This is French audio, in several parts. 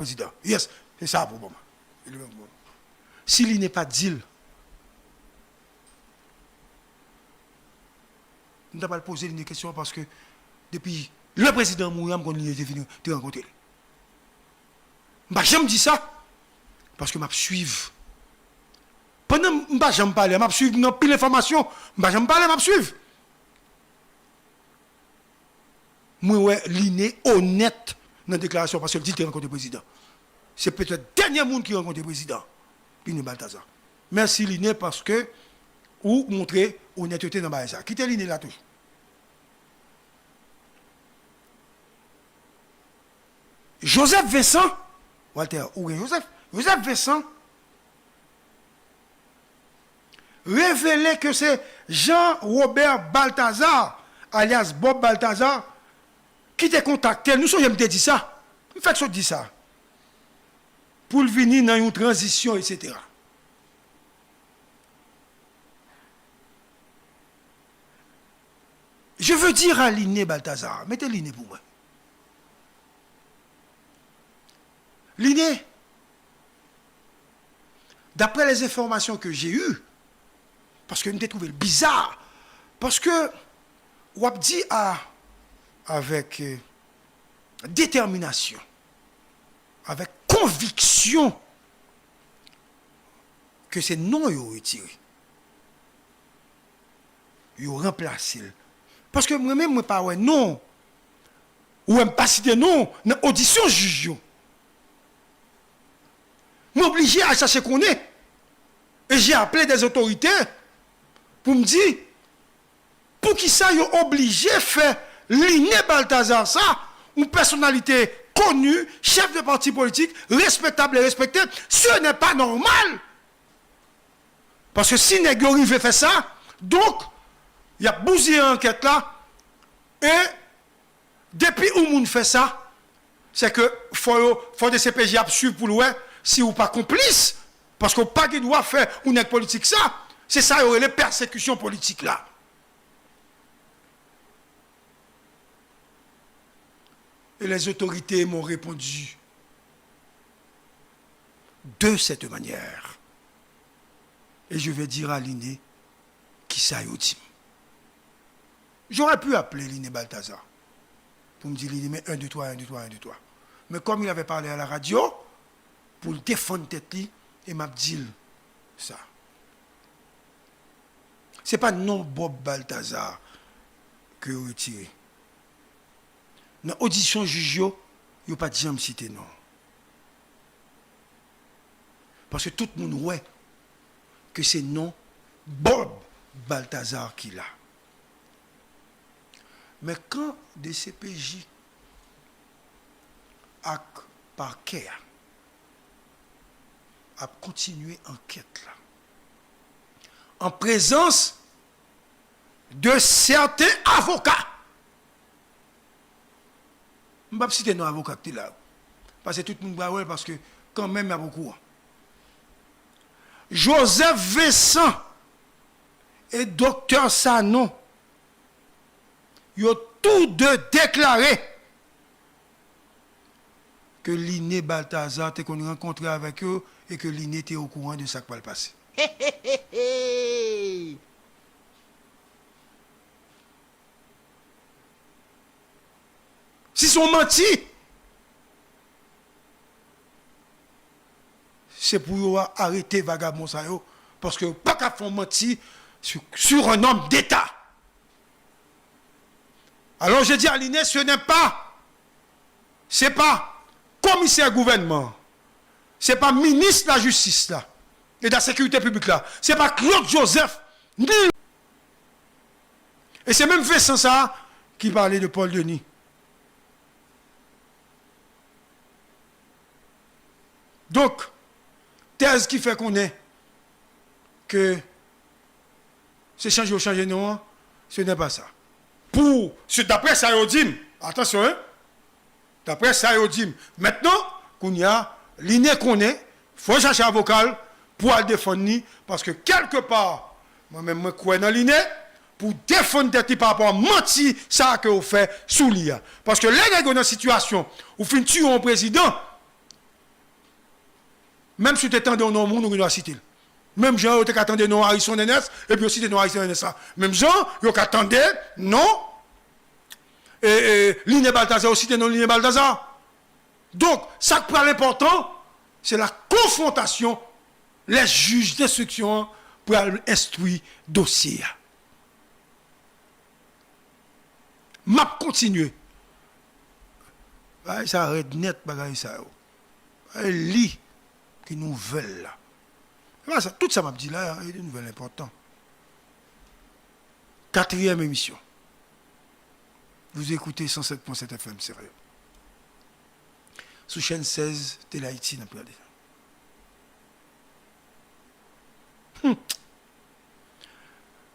président. Yes, c'est ça pour moi. S'il n'est pas deal, nous n'avons pas posé une question parce que depuis le président Mouyam, quand il était venu te rencontrer. Je me dis ça parce que je suis. Pendant que je me parle, je suis dans pile d'informations. Je me parle, je suis. Moi, il est honnête dans la déclaration parce qu'il dit qu'il rencontre le président. C'est peut-être le dernier monde qui rencontre le président. Puis Balthazar. Merci Liné parce que vous montrez honnêteté dans ça. Quittez Liné là toujours. Joseph Vincent, Walter, où est Joseph? Joseph Vincent révélait que c'est Jean-Robert Balthazar, alias Bob Balthazar, qui t'a contacté. Nous sommes dit ça. Il fait que ça dit ça. Pour venir dans une transition, etc. Je veux dire à Liné Balthazar, mettez Liné pour moi. Liné, d'après les informations que j'ai eues, parce que nous avons trouvé bizarre, parce que on a dit avec détermination, avec conviction, que c'est non qu'ils ont retiré. Ils ont remplacé. Parce que moi-même, je ne pas non, ou même pas citer non, dans l'audition juge. Je suis obligé à chercher qu'on est. Et j'ai appelé des autorités pour me dire, pour qui ça, ils ont obligé de faire Liné Balthazar, ça, une personnalité connue, chef de parti politique, respectable et respecté, ce n'est pas normal. Parce que si Négori veut faire ça, donc, il y a bousillé enquête là, et depuis où moun fait ça, c'est que faut des CPJ à suivre pour l'ouest, si ou pas complice, parce qu'on pas qui doit faire une politique ça, c'est ça, il y aurait les persécutions politiques là. Et les autorités m'ont répondu de cette manière. Et je vais dire à Liné qui ça y est. J'aurais pu appeler Liné Balthazar pour me dire Liné, mais 1, 2, 3, 1, 2, 3, 1, 2, 3. Mais comme il avait parlé à la radio, pour le défendre tête, il m'a dit ça. Ce n'est pas non Bob Balthazar que vous retirez. Dans l'audition juge, il n'y a pas de jamais cité non. Parce que tout le monde voit que c'est non Bob Balthazar qui l'a. Mais quand des CPJ ak parquet a continué l'enquête là, en présence de certains avocats, je ne vais pas citer nos avocats qui sont là, parce que tout le monde va voir, parce que quand même il y a beaucoup. Joseph Vincent et Dr Sanon, ils ont tous deux déclaré que Liné Balthazar était rencontré avec eux et que Liné était au courant de ce qui va le passer. Si sont menti, c'est pour arrêter vagabond ça yo, parce que pas qu'à faire mentir sur un homme d'État. Alors je dis à Liné, ce n'est pas, c'est pas commissaire gouvernement, c'est pas ministre de la justice là, et de la sécurité publique là, c'est pas Claude Joseph, ni. Et c'est même Vincent ça qui parlait de Paul Denis. Donc, thèse qui fait qu'on est que c'est changer non, ce n'est pas ça. Pour, d'après ça, attention, hein, d'après ça, maintenant, qu'on y a, l'inné qu'on est, il faut chercher un vocal pour le défendre, parce que quelque part, moi-même, je crois dans l'inné, pour défendre des par rapport à mentir, ça que vous faites sous l'IA. Parce que les gens dans une situation où vous tuez un président, même si tu attendais un nom, nous doit citer. Même gens qui attendaient non Harrison Enes, et puis aussi des non Harrison Enes. Même gens qui attendaient non, et Ligne Balthazar aussi des non Ligne Balthazar. Donc, ça qui est important, c'est la confrontation, les juges d'instruction pour instruire le dossier. M'a continuer. Ça arrête net, ça. Lit qui nouvelle là. Tout ça m'a dit là, il y a des nouvelles importantes. 4e émission. Vous écoutez 107.7 FM, sérieux. Sous chaîne 16, Télé Haïti, n'a pas dit.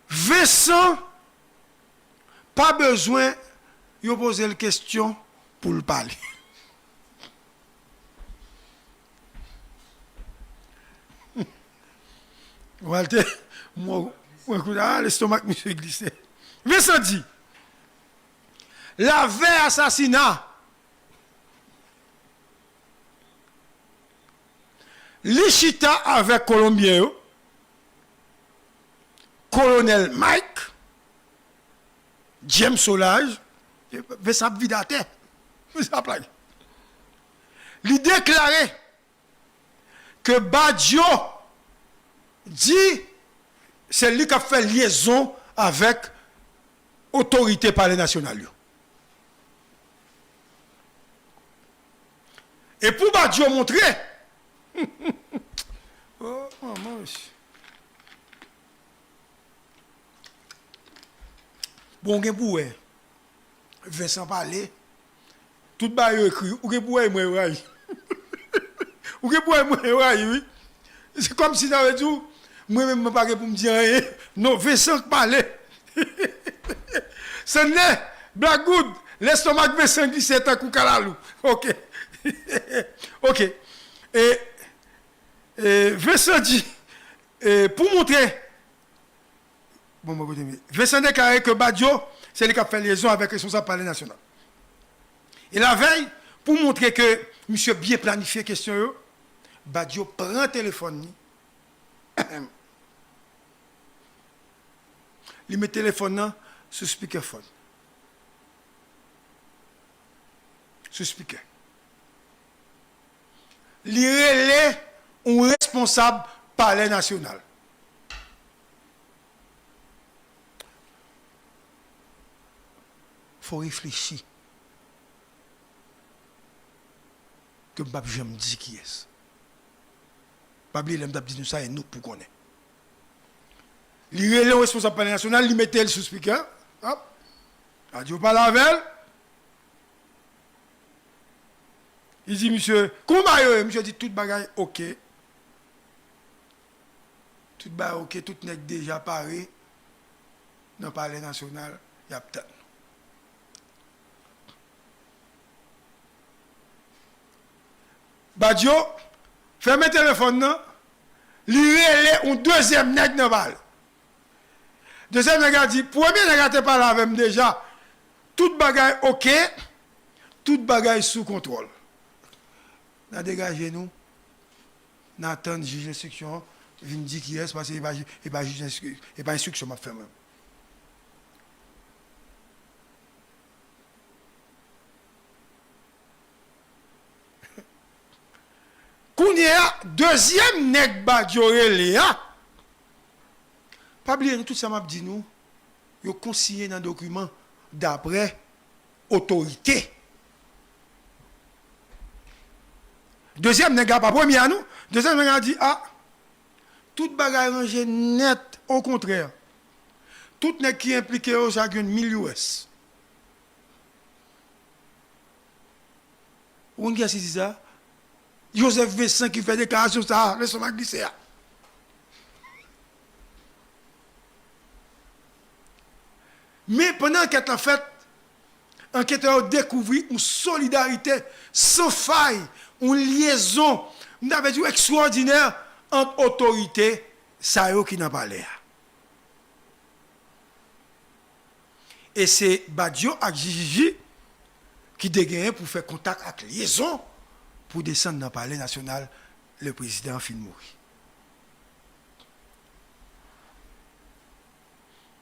Vincent, pas besoin de poser la question pour le parler. Walter, moi, l'estomac me fait glisser. Vincent dit, la veille assassinat, Lichita avec Colombien, colonel Mike, James Solage, Vincent Vidate, il déclarait que Badjo dit c'est lui qui a fait liaison avec autorité palais national. Et pour Badjo montrer, oh, maman, bon, Vincent parlait, tout le monde écrit, ou oui. C'est comme si j'avais dit, moi-même, je ne pas pour me dire rien. Non, Vincent parlait. Ce n'est Blackwood, l'estomac Vincent qui s'est un coup calalou. Ok. Ok. Et Vincent dit, pour montrer, Vincent déclaré que Badjo, c'est lui qui a fait liaison avec le responsable palais national. Et la veille, pour montrer que monsieur bien planifié la question, Badjo prend le téléphone. Il met le téléphone sur speakerphone. Sur speaker. Il relève un responsable palais national. Il faut réfléchir. Que Mbap j'aime dire qui est. Babli l'aime dire ça et nous pour connaître. Il relève le responsable palais national, il mettait le sous speaker. Hop. Radio parle avec elle. Il dit, monsieur, comment monsieur dit tout bagaille ok. Tout bagaille ok, tout n'est déjà paré. Dans le palais national, il y a peut-être. Badjo, fermez le téléphone, lui relève un deuxième nègre dans balle. Deuxième nègre a dit, premier nègre a parlé avec moi déjà, tout bagaille ok, tout bagaille sous contrôle. Nous dégagé nous, nous attendons le juge d'instruction, il me dit qui est, parce qu'il n'est pas juge d'instruction, il n'est pas instruction m'a fait même. Kounia, deuxième nègre Badjo Léa. Pas oublier tout ça m'a dit nous, yo consigné dans le document d'après autorité. Deuxième nègre pas premier à nous, deuxième nègre a dit ah tout bagage rangé net au contraire. Tout nègre qui impliqué au chacun 1000 US. On qui a dit ça? Joseph Vincent qui fait déclaration ça, laisse-moi glisser. Mais pendant l'enquête en fait, enquêteur a découvert une solidarité sans faille, une liaison, on avait dit extraordinaire entre autorités, ça qui n'a pas l'air. Et c'est Badjo et Gigi qui dégagent pour faire contact avec liaison pour descendre dans le palais national le président fin mourir.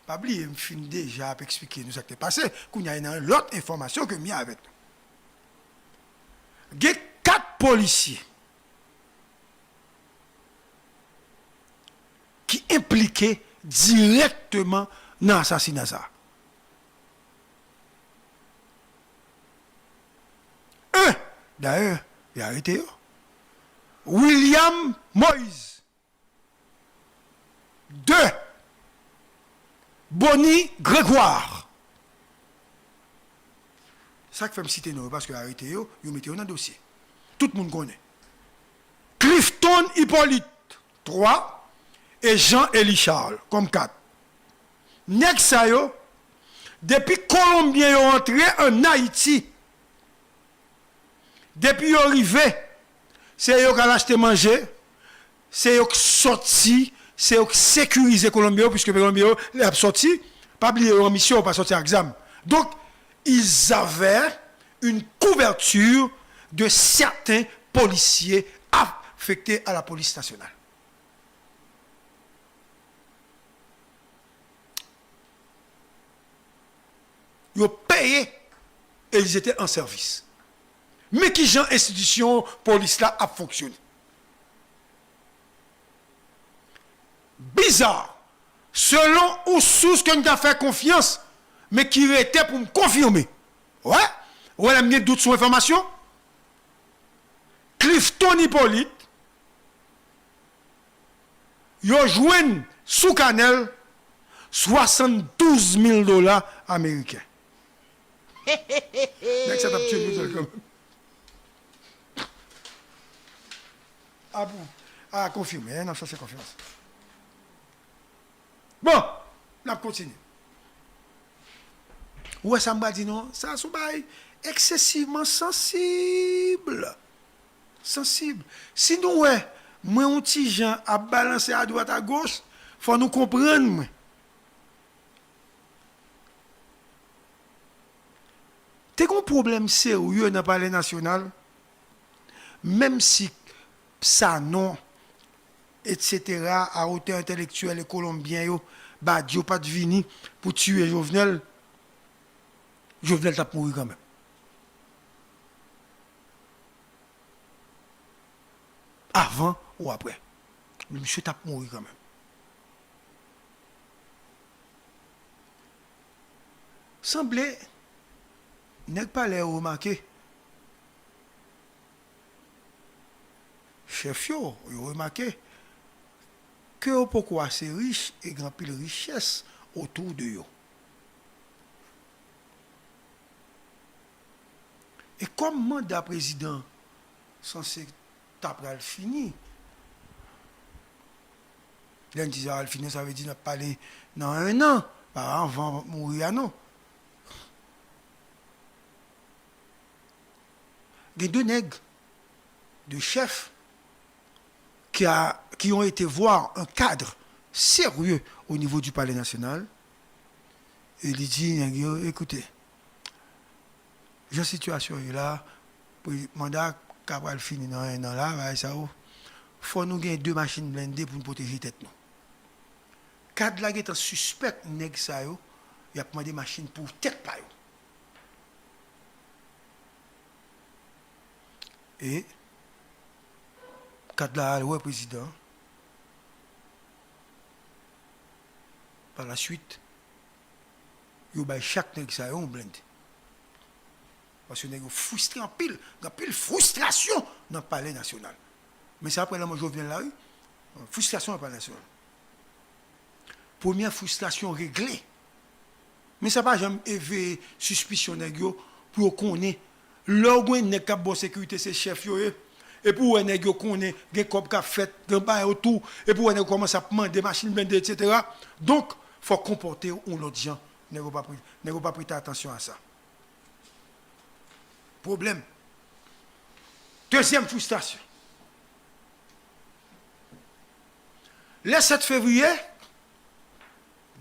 Pas oublier, je finis déjà à expliquer nous ce qui est passé, qu'il y a une autre information que j'ai avec nous. Il y a 4 policiers qui impliqués directement dans l'assassinat. Un, d'ailleurs, il a arrêté. William Moïse. 2, Bonnie Grégoire. Ça qui fait me citer nous, parce que arrêté, vous mettez dans le dossier. Tout le monde connaît. Clifton Hippolyte, 3, et Jean-Élie Charles, comme 4. Next ça, depuis Colombien est entré en Haïti, depuis qu'ils sont arrivés, c'est eux qui ont acheté manger, c'est eux qui sont sortis, c'est eux qui sécurisent Colombien, puisque Colombien est sorti, pas oublier en mission, pas sorti à examen. Donc, ils avaient une couverture de certains policiers affectés à la police nationale. Ils ont payé et ils étaient en service. Mais qui genre institution police là a fonctionné? Bizarre. Selon aux sources que nous avons fait confiance, mais qui était pour me confirmer. Ouais? Ouais, il y a doute sur l'information. Clifton Hippolyte, il a joué sous Canel $72,000 américains. Mec, ça t'a tué nous quand même. Ah bon? Ah, confirmé, non, ça c'est confiance. Bon, on continue. Ouais, ça m'a dit non, ça c'est excessivement sensible. Sensible. Si nous, ouais, moi, un petit gens à balancer à droite à gauche, il faut nous comprendre. T'es un problème sérieux dans le palais national, même si ça non, etc., à hauteur intellectuelle et colombien, bah, Dieu pas de vini pour tuer Jovenel. Jovenel t'a mouru quand même. Avant ou après. Le monsieur t'a mouru quand même. Semblait, n'est pas les remarquer. Chef yo, vous remarquez que pourquoi c'est riche et grand pile richesse autour de eux. Et comme mandat président censé taper fini, lundi ça fini, ça veut dire n'a pas parlé dans 1 an, par avant mourir non. Il y a 2 nègres de chefs qui ont été voir un cadre sérieux au niveau du palais national. Et il dit, écoutez, la situation est là, pour le mandat Cabral fini dans 1 an là, il faut nous gagner 2 machines blindées pour nous protéger tête nous. Cadre là est suspect, nèg ça yo, il a demandé des machines pour tête pa yo. Et cadre là le président par la suite yo bay chaque nèg ça yo on blinde. Parce que nèg frustré en pile frustration dans le palais national. Mais c'est après là moi je viens là, frustration dans le palais national. Première frustration réglée. Mais ça pas jamais éveiller suspicion nèg yo pour connaître l'organe nèg cap bon sécurité c'est chef yo et pour nèg yo connaît gen cop ka fait gen ba autour et pour nèg commence à demander machine blindée etc. Donc faut comporter on l'autre gens nèg pas prêter attention à ça. Problème. Deuxième frustration. Le 7 février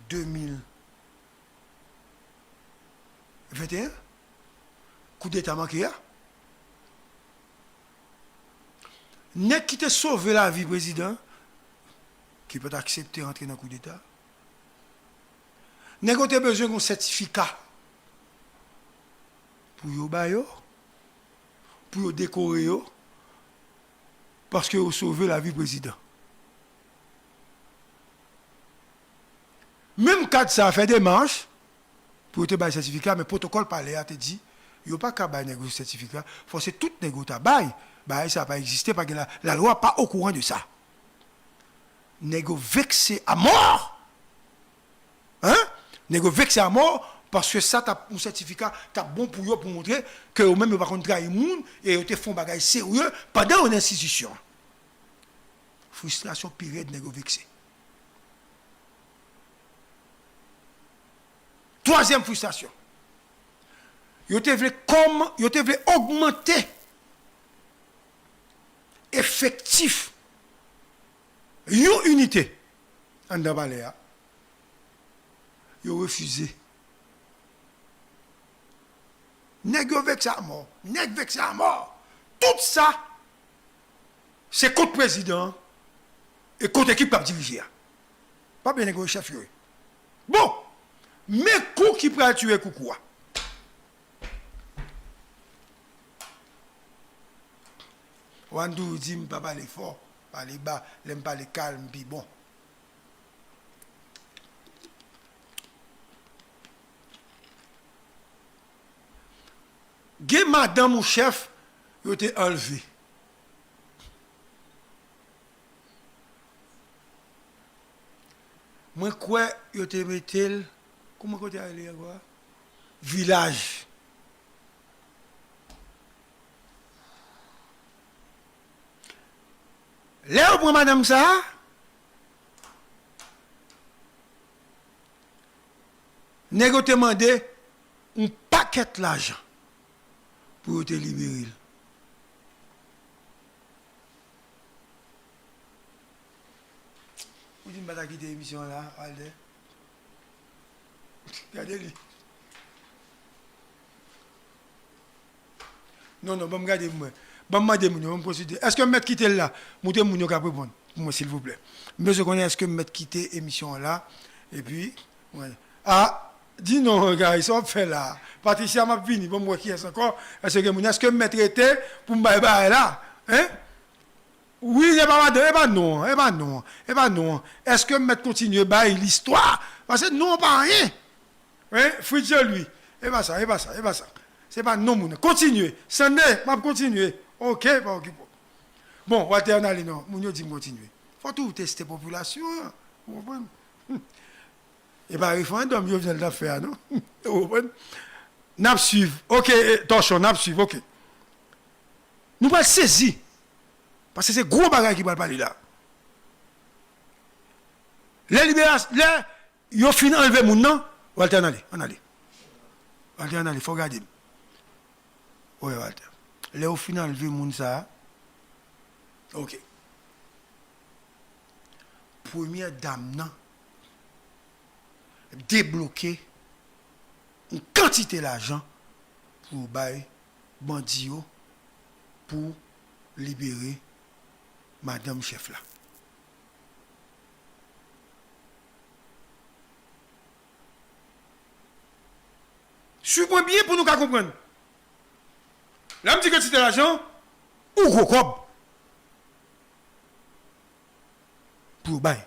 2021, coup d'état manqué. N'est qui te sauvé la vie, président, qui peut accepter rentrer dans le coup d'État. N'est qui a besoin d'un certificat pour yo bayo, pour yo décorer yo, parce que vous sauvez la vie président. Même quand ça a fait des marches, pour te bailler certificat, mais le protocole parlé a te dit, il n'y a pas qu'à bailler un certificat, il faut que tout négocier bail. Bail, ça n'a pas existé parce que la loi n'est pas au courant de ça. Négo vexé à mort. Hein? Négo vexé à mort parce que ça, un certificat, t'as bon pour eux pour montrer que eux même pas contre trahir monde et ils te font bagay sérieux pendant une institution. Frustration pire de négo vexé. Troisième frustration. Ils te voulu augmenter effectif une unité en Dabaléa. Ils ont refusé. Nèg vexé à mort, nèg vexé à mort. Tout ça, c'est contre président et contre équipe qui a dirigé. Pas bien négocier chef. Bon, mais coup qui peut tuer Koukoua. Wandou dit pas parler fort, parler bas, l'aime parler calme, puis bon. Gé madame ou chef, il était enlevé. Moi quoi, il était mettel, comment côté aller quoi? Village. Là, pour madame ça, nèg te demandé un paquet d'argent pour te libérer. Vous dites pas quitter l'émission là, allez. Regardez-le. Non, bon, regardez moi. Bon, est-ce que je vais quitter là? Je vais vous répondre, moi, s'il vous plaît. Monsieur connaît, est-ce que je vais quitter l'émission là? Et puis, ouais. Ah, dis non, gars, ils sont faits là. Patricia m'a fini, bon, moi qui est encore. Est-ce que je vais traiter pour me bailler là? Hein? Oui, et pas non, et pas non, et pas non. Est-ce que je vais continuer à bailler l'histoire? Parce que non, pas rien. Hein? Fritz, lui. Et pas ça, et pas ça, et pas ça. C'est pas non, moun. Continuez. Sunday, je vais continuer. Ok, pas ok. Bon, Walter Nali, non. Moun dit continuer. Il faut tout tester la population. Vous comprenez? Et pas référendum, vous venez de faire, non? Vous comprenez? N'a suivre. Ok, attention, n'a suivre, ok. Nous allons saisir. Parce que c'est gros bagage qui va parler là. Les libérations, ils ont fini d'enlever moun, non? Walter Nali, on allait. Walter Nali, il faut regarder. Oui, Walter. Là, au final, vu moun ça. Ok. Première dame, non. Débloquer une quantité d'argent pour bailler bandio pour libérer madame chef là. Suivez-moi bien pour nous comprendre. Là, je dis que c'était l'argent, ou gros cob. Pour bailler.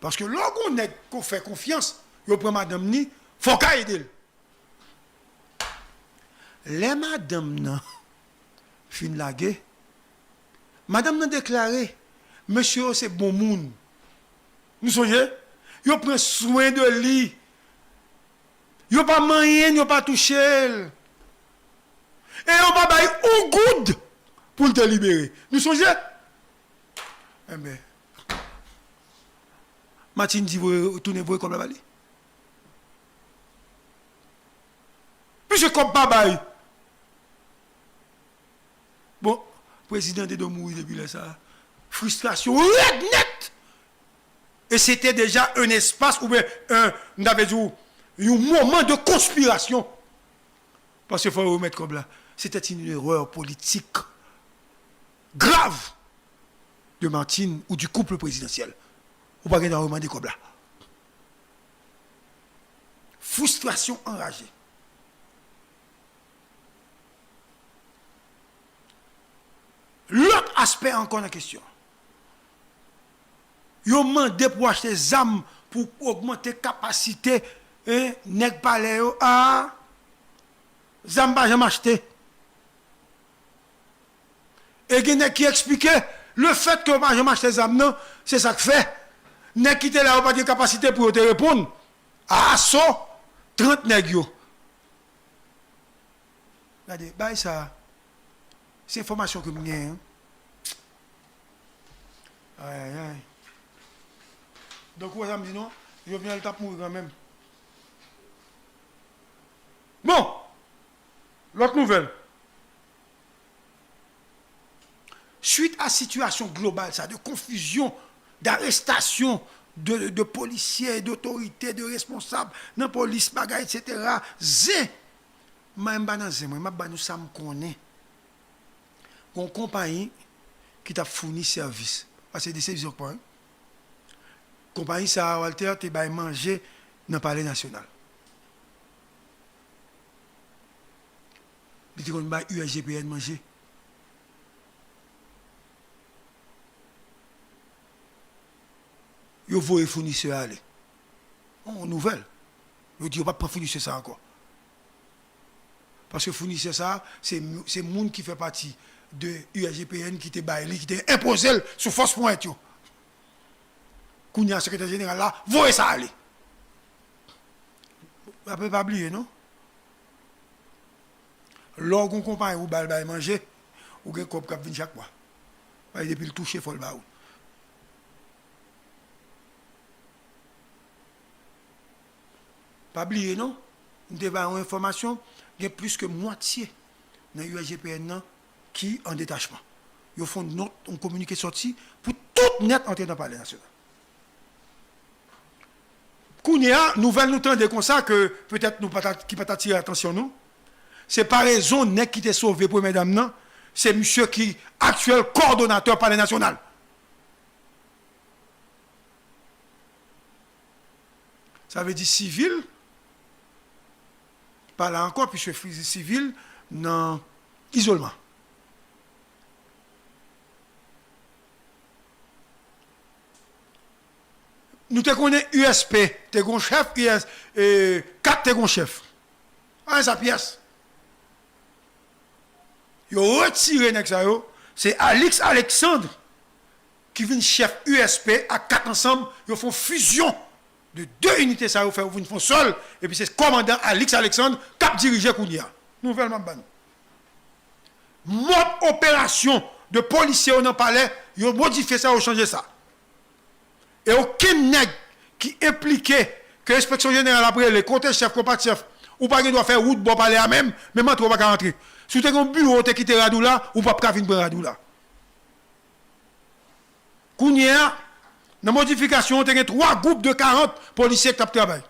Parce que lorsqu'on qu'on fait confiance, on prend madame ni, il faut qu'à aider. Les madame nan, fin la guerre, madame nan déclaré, monsieur c'est bon monde. Vous songez? Yo prend soin de lui. Yo pas moyen, yo pas touché. Et on va bailler au good pour te libérer. Nous songez? Eh bien, Martine dit, vous tournez vous comme la Bali. Puisque comme pas bail. Bon, président de mourir depuis là, ça. Frustration net. Et c'était déjà un espace où on avait dit un moment de conspiration. Parce qu'il faut remettre comme là. C'était une erreur politique. grave de Martine ou du couple présidentiel. Ou pas gagner un des comme là. Frustration enragée. L'autre aspect encore la question. Ils ont demandé pour acheter des armes pour augmenter la capacité nèg palais à zam pas jamais acheté. Et il y a qui expliquait le fait que pas jamais acheté des armes non, c'est ça que fait. Nèg qui était là pas de capacité pour te répondre. Ah ça 30 nèg yo. Regardez, bah ça c'est information que j'ai hein. Aïe aïe. Donc, vous avez dit non, je viens le taper mourir quand même. Bon, l'autre nouvelle. Suite à la situation globale, ça, de confusion, d'arrestation de policiers, d'autorités, de responsables, dans la police, bagaille, etc. Zé, moi, ça me connaît. Une compagnie qui t'a fourni service. Parce que c'est des services au point. Compagnie ça Walter te bay manger dans le palais national. Il te kon bay USGPN manger. Yo voye fournisseur aller. On nouvelle. Yo dit yo pas prendre fournisseur ça encore. Parce que fournisseur ça c'est monde qui fait partie de USGPN qui te bay qui te imposé sous force pointe yo. Kounia secrétaire général là, voyez ça aller. Vous ne pas oublier, non? Lorsqu'on compagnie ou bal manger, ou gen kop kap vinn chaque mois. Parce depuis le toucher faut le ba ou. Pas oublier, non? Nous devons une information, il y a plus que moitié dans l'USGPN qui en détachement. Ils font un communiqué sorti pour tout net entrer dans le palais national. Kounia, nouvelle nous tendez comme ça que peut-être nous qui pas attirer attention nous. C'est pas raison nèg qui t'est sauvé pour mesdames non, c'est monsieur qui actuel coordonnateur palais national. Ça veut dire civil. Pas là encore puisque civil dans isolement. Nous te connaissons USP, te gon chef, US, 4 te gon chef. Ah, sa pièce. Yo retiré nek sa yo, c'est Alix Alexandre qui vient chef USP à 4 ensemble, ils font fusion de 2 unités ça yo fait une font seul et puis c'est commandant Alix Alexandre qui dirige Kounia. Nouvellement ban. Mode opération de policiers dans le palais, ils ont modifié ça, ils ont changé ça. Et aucun nègre qui impliquait que l'inspection générale après les côtés chef, combat chef, ou pas doit faire route pour parler à même, même entre pas rentrer. Si tu as un bureau, tu quittes Radou là, ou pas venir pour Radou là. Kounia, dans la modification, tu as 3 groupes de 40 policiers qui travaillent.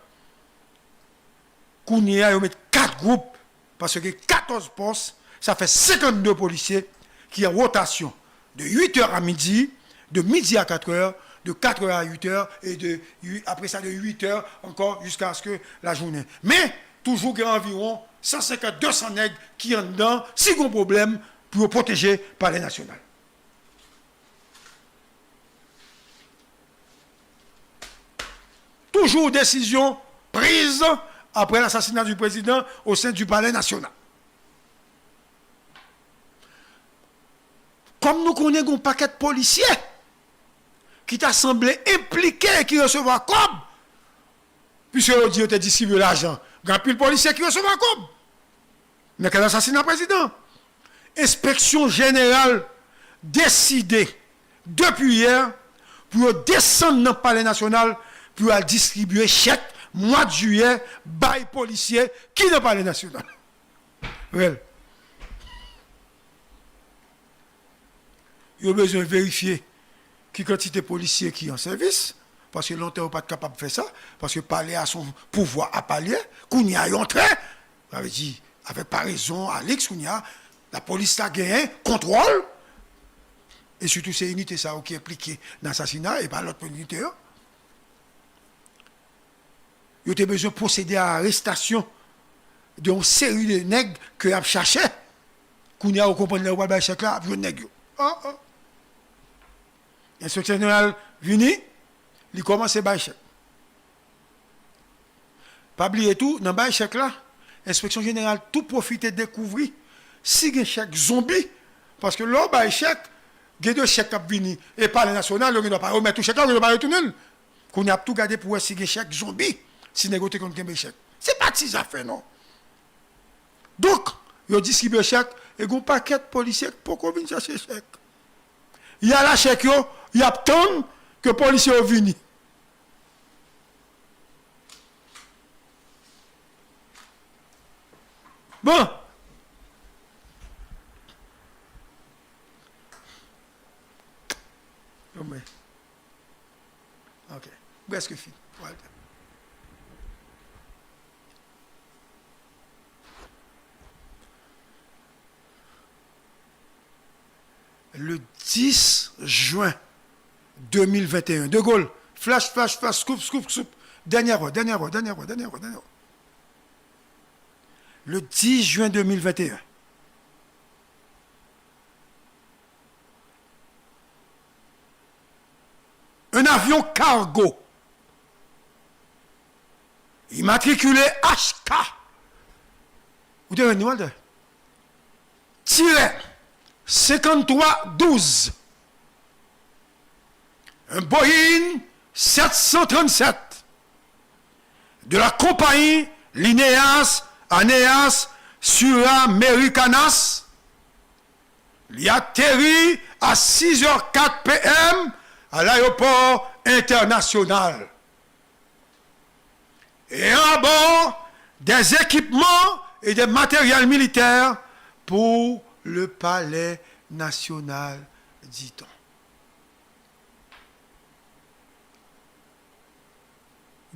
Kounia, ils mettent 4 groupes, parce que 14 postes, ça fait 52 policiers qui ont rotation de 8h à midi, de midi à 4h, de 4h à 8h et après ça de 8h encore jusqu'à ce que la journée. Mais toujours il y a environ 150-200 nègres qui ont dedans, si un problème, pour protéger par les nationales. Toujours décision prise après l'assassinat du président au sein du palais national. Comme nous connaissons un paquet de policiers qui t'a semblé impliqué et qui recevra comme, puisque on dit que tu distribué l'argent, grand pile policier qui recevra comme. Mais quel assassinat président? Inspection générale décidée depuis hier pour descendre dans le palais national pour distribuer chèque mois de juillet bail policier qui dans le palais national. Well. Il y a besoin de vérifier qui quantité de policiers qui en service, parce que longtemps on n'est pas capable de faire ça, parce que parler à son pouvoir à palais, qu'on y a entré, ça veut dire, avec par raison, Alex, qu'on y a, la police a gagné, contrôle, Et surtout, c'est unité ça qui est impliquée dans l'assassinat et pas l'autre unité. Ils ont besoin de procéder à l'arrestation d'une série de nègres que a cherché. Qu'on y a au comprendre le roi chèque là, puis nègres. L'inspecteur général venu, il commence à bailler chèque. Pas oublier tout, dans le chèque là, l'inspection générale tout profite de découvrir si il y a un chèque zombie, parce que là, il y a un chèque, il y a deux chèques qui viennent, et par le national, il ne doit pas remettre tout chèque là, il ne doit pas retourner. Qu'on a tout gardé pour voir si il y a un chèque zombie, si négocier contre un chèque. Ce n'est pas de ces affaires, non. Donc, il a distribué le chèque, et il y a un paquet de policiers pour qu'on vienne chercher le chèque. Il y a la chèque, il y a tant que les policiers viennent. Bon. Ok. Presque fini. Voilà. Le 10 juin 2021, De Gaulle, flash, scoop. Dernière heure. Le 10 juin 2021. Un avion cargo, immatriculé HK, vous devez nous dire, tiré 5312, un Boeing 737 de la compagnie Lineas Aeneas Suramericanas, il atterrit à 6h04 p.m. à l'aéroport international. Et à bord, des équipements et des matériels militaires pour le palais national, dit-on.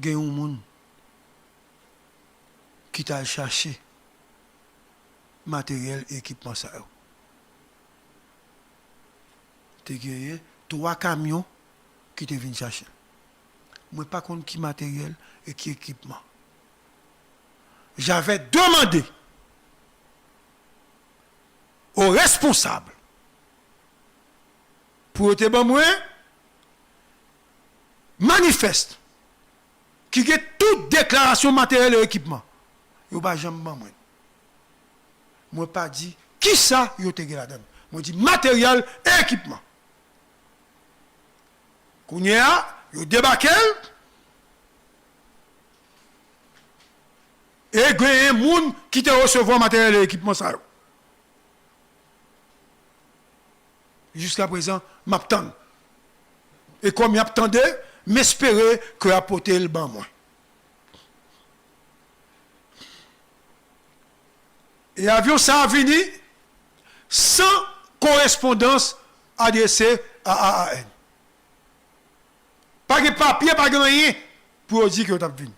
Il y a un monde qui t'a cherché matériel et équipement. Tu as 3 camions qui te viennent chercher. Moi, pas contre qui matériel et qui équipement. J'avais demandé aux responsables pour te bon moi manifeste qui a toute déclaration matériel et équipement. Yo pas jamais moi. Moi pas dit qui ça yo te là-dedans. Moi dit matériel et équipement. Kounya, yo débarqué et il y a un monde qui te recevoir matériel et équipement ça. Jusqu'à présent, m'attend. Et comme m'attendait, m'espérait que apporter le banc moi. Et l'avion ça a venu sans correspondance adressée à AAN. Pas de papier, pas de rien pour dire que vous avez venu.